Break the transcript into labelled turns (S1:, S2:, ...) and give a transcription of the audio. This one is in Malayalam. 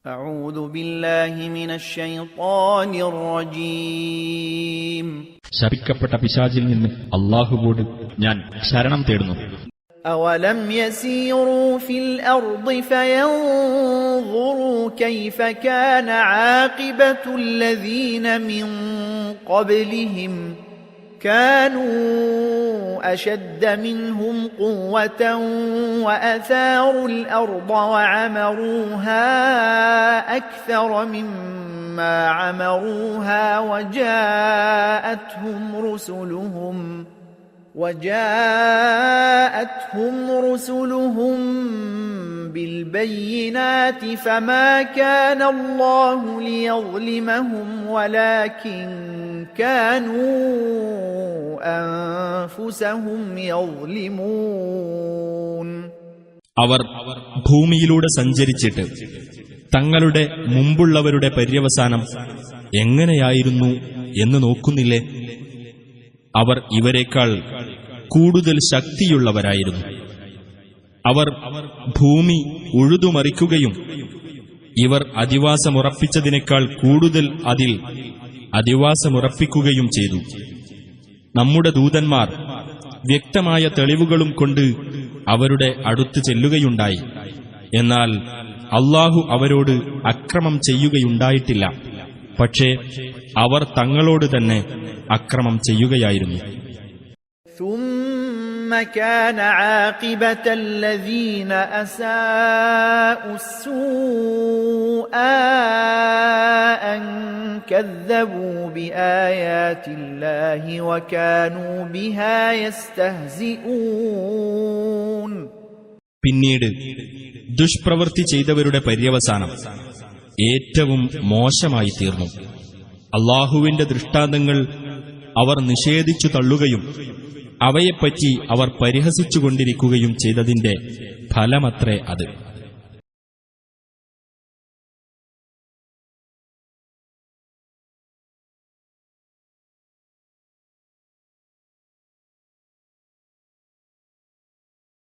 S1: أعوذ بالله من الشيطان الرجيم.
S2: ശപിക്കപ്പെട്ട പിശാചിൽ നിന്ന് അല്ലാഹുവോട് ഞാൻ ശരണം തേടുന്നു.
S1: أولم يسيروا في الأرض فينظروا كيف كان عاقبة الذين من قبلهم كانوا أشد منهم قوة وأثاروا الأرض وعمروها أكثر مما عمروها وجاءتهم رسلهم بالبينات فما كان الله ليظلمهم ولكن كانوا أنفسهم يظلمون.
S2: അവർ ഭൂമിയിലൂടെ സഞ്ചരിച്ചിട്ട് തങ്ങളുടെ മുമ്പുള്ളവരുടെ പര്യവസാനം എങ്ങനെയായിരുന്നു എന്ന് നോക്കുന്നില്ലേ? അവർ ഇവരെക്കാൾ കൂടുതൽ ശക്തിയുള്ളവരായിരുന്നു. അവർ ഭൂമി ഉഴുതുമറിക്കുകയും ഇവർ അധിവാസമുറപ്പിച്ചതിനേക്കാൾ കൂടുതൽ അതിൽ അധിവാസമുറപ്പിക്കുകയും ചെയ്തു. നമ്മുടെ ദൂതന്മാർ വ്യക്തമായ തെളിവുകളും കൊണ്ട് അവരുടെ അടുത്ത് ചെല്ലുകയുണ്ടായി. എന്നാൽ അല്ലാഹു അവരോട് അക്രമം ചെയ്യുകയുണ്ടായിട്ടില്ല. പക്ഷേ അവർ തങ്ങളോട് തന്നെ അക്രമം ചെയ്യുകയായിരുന്നു.
S1: ثم كان عاقبة الذين أساءوا السوء أن كذبوا بآيات الله وكانوا بها يستهزئون.
S2: പിന്നീട് ദുഷ്പ്രവൃത്തി ചെയ്തവരുടെ പര്യവസാനം ഏറ്റവും മോശമായി തീർന്നു. അല്ലാഹുവിന്റെ ദൃഷ്ടാന്തങ്ങൾ അവർ നിഷേധിച്ചു തള്ളുകയും അവയെപ്പറ്റി അവർ പരിഹസിച്ചുകൊണ്ടിരിക്കുകയും ചെയ്തതിന്റെ ഫലമത്രേ അത്.